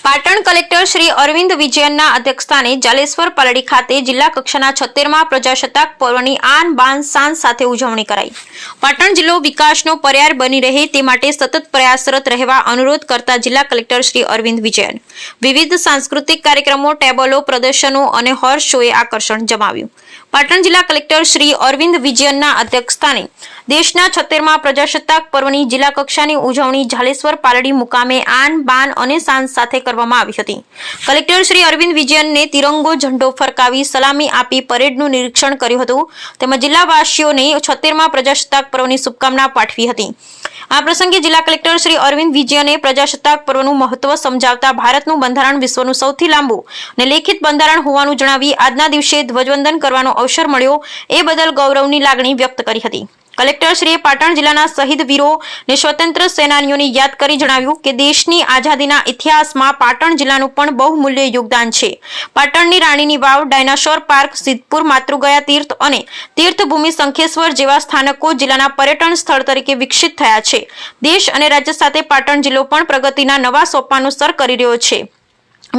Patan collector Shri Arvind વિજયનના અધ્યક્ષસ્થાને જાલેશ્વર પાલડી ખાતે જિલ્લા કક્ષાના 76મા પ્રજાસત્તાક પર્વની આન બાન શાન સાથે ઉજવણી કરાઈ। પાટણ જિલ્લો વિકાસનો પર્યાય બની રહે તે માટે સતત પ્રયાસરત રહેવા અનુરોધ કરતા જિલ્લા કલેક્ટર શ્રી અરવિંદ વિજયન વિવિધ સાંસ્કૃતિક કાર્યક્રમો, ટેબલો, પ્રદર્શનો અને હોર્સ શોએ આકર્ષણ જમાવ્યું। પાટણ જિલ્લા કલેક્ટર શ્રી અરવિંદ વિજયનના અધ્યક્ષસ્થાને દેશના 76મા પ્રજાસત્તાક પર્વની જિલ્લા કક્ષાની ઉજવણી જાલેશ્વર પાલડી મુકામે આન બાન અને શાન સાથે કરવામાં આવી હતી। કલેક્ટર શ્રી અરવિંદ વિજયનને તિરંગો ઝંડો ફરકાવી સલામી આપી પરેડનું નિરીક્ષણ કર્યું હતું તેમજ જિલ્લાવાસીઓને 76મા પ્રજાસત્તાક પર્વની શુભકામના પાઠવી હતી। આ પ્રસંગે જિલ્લા કલેક્ટર શ્રી અરવિંદ વિજયને પ્રજાસત્તાક પર્વનું મહત્વ સમજાવતા ભારતનું બંધારણ વિશ્વનું સૌથી લાંબુ અને લેખિત બંધારણ હોવાનું જણાવી આજના દિવસે ધ્વજવંદન કરવાનો અવસર મળ્યો એ બદલ ગૌરવની લાગણી વ્યક્ત કરી હતી। કલેક્ટરશ્રીએ પાટણ જિલ્લાના શહીદ વીરો અને સ્વતંત્ર સેનાનીઓને યાદ કરી જણાવ્યું કે દેશની આઝાદીના ઇતિહાસમાં પાટણ જિલ્લાનું પણ બહુમૂલ્ય યોગદાન છે। પાટણની રાણીની વાવ, ડાયનાસોર પાર્ક, સિદ્ધપુર, માતૃગયા તીર્થ અને તીર્થભૂમિ શંખેશ્વર જેવા સ્થાનકો જિલ્લાના પર્યટન સ્થળ તરીકે વિકસિત થયા છે। દેશ અને રાજ્ય સાથે પાટણ જિલ્લો પણ પ્રગતિના નવા સોપાનું સર કરી રહ્યો છે।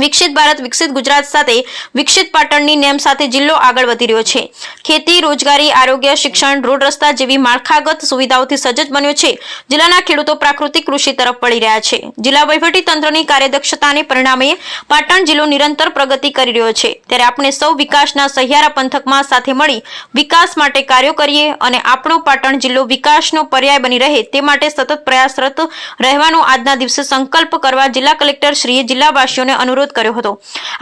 વિકસિત ભારત વિકસિત ગુજરાત સાથે વિકસિત પાટણની નેમ સાથે જિલ્લો આગળ વધી રહ્યો છે। ખેતી, રોજગારી, આરોગ્ય, શિક્ષણ, રોડ રસ્તા જેવી માળખાગત સુવિધાઓથી સજ્જ બન્યો છે। જિલ્લાના ખેડૂતો પ્રાકૃતિક કૃષિ તરફ વળી રહ્યા છે। જિલ્લા વહીવટી તંત્રની કાર્યદક્ષતાને પરિણામે પાટણ જિલ્લો નિરંતર પ્રગતિ કરી રહ્યો છે। ત્યારે આપણે સૌ વિકાસના સહિયારા પંથકમાં સાથે મળી વિકાસ માટે કાર્યો કરીએ અને આપણો પાટણ જિલ્લો વિકાસનો પર્યાય બની રહે તે માટે સતત પ્રયાસરત રહેવાનો આજના દિવસે સંકલ્પ કરવા જિલ્લા કલેક્ટરશ્રીએ જિલ્લાવાસીઓને અનુરોધ કર્યો હતો।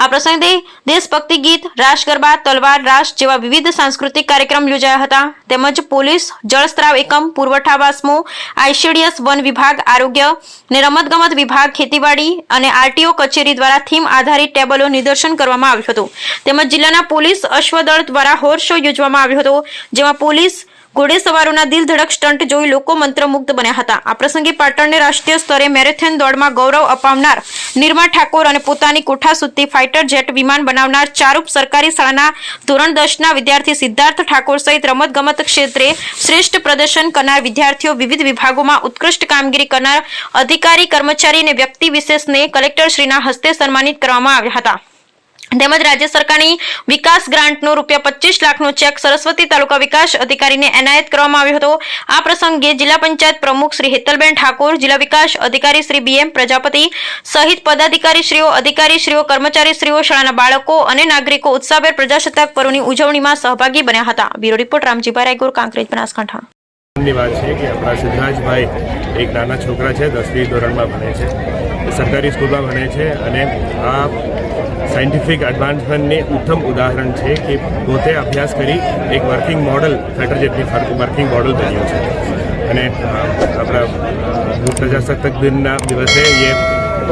આ પ્રસંગે દેશભક્તિ ગીત, રાસ ગરબા, તલવાર રાસ જેવા વિવિધ સાંસ્કૃતિક કાર્યક્રમ યોજાયા હતા તેમજ પોલીસ, જળસ્ત્રાવ એકમ, પુરવઠા વાસ્મો, આઈસીડીએસ, વન વિભાગ, આરોગ્ય અને રમતગમત વિભાગ, ખેતીવાડી અને આરટીઓ કચેરી દ્વારા થીમ આધારિત ટેબલો નિદર્શન કરવામાં આવ્યું હતું તેમજ જિલ્લાના પોલીસ અશ્વદળ દ્વારા હોર્સ શો યોજવામાં આવ્યો હતો જેમાં પોલીસ ઘોડેસવારોના દિલધડક સ્ટન્ટ જોઈ લોકો મંત્રમુગ્ધ બન્યા હતા। આ પ્રસંગે પાટણને રાષ્ટ્રીય સ્તરે મેરેથોન દોડમાં ગૌરવ અપાવનાર નિર્મા ઠાકોર અને પોતાની કોઠા સુધી ફાઇટર જેટ વિમાન બનાવનાર ચારૂપ સરકારી શાળાના ધોરણ 10ના વિદ્યાર્થી સિદ્ધાર્થ ઠાકોર સહિત રમતગમત ક્ષેત્રે શ્રેષ્ઠ પ્રદર્શન કરનાર વિદ્યાર્થીઓ, વિવિધ વિભાગોમાં ઉત્કૃષ્ટ કામગીરી કરનાર અધિકારી, કર્મચારી અને વ્યક્તિ વિશેષને કલેક્ટરશ્રીના હસ્તે સન્માનિત કરવામાં આવ્યા હતા તેમજ રાજ્ય સરકારની વિકાસ ગ્રાન્ટનો ₹25 લાખનો ચેક સરસ્વતી તાલુકા વિકાસ અધિકારીને એનાયત કરવામાં આવ્યો હતો। આ પ્રસંગે જિલ્લા પંચાયત પ્રમુખ શ્રી હેતલબેન ઠાકોર, જિલ્લા વિકાસ અધિકારી શ્રી BM પ્રજાપતિ સહિત પદાધિકારીશ્રીઓ, અધિકારીશ્રીઓ, કર્મચારીશ્રીઓ, શાળાના બાળકો અને નાગરિકો ઉત્સાહભેર પ્રજાસત્તાક પર્વની ઉજવણીમાં સહભાગી બન્યા હતા। Bureau report Ramjibhai Raigor, Kankrej, Banaskantha. ની વાત છે કે આપણા સિદ્ધરાજભાઈ એક નાના છોકરા છે, 10મી ધોરણમાં ભણે છે, સરકારી સ્કૂલમાં ભણે છે અને આ સાયન્ટિફિક એડવાન્સમેન્ટની ઉત્તમ ઉદાહરણ છે કે પોતે અભ્યાસ કરી એક વર્કિંગ મોડલ, ફાઇટર જેટની વર્કિંગ મોડલ બન્યો છે અને આપણા પ્રજાસત્તાક દિનના દિવસે એ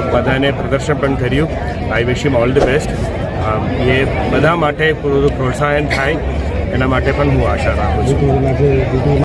બધાને પ્રદર્શન પણ કર્યું। આઈ વિશ હિમ ઓલ ધ બેસ્ટ। એ બધા માટે પૂરું પ્રોત્સાહન થાય એના માટે પણ હું આશા રાખું છું।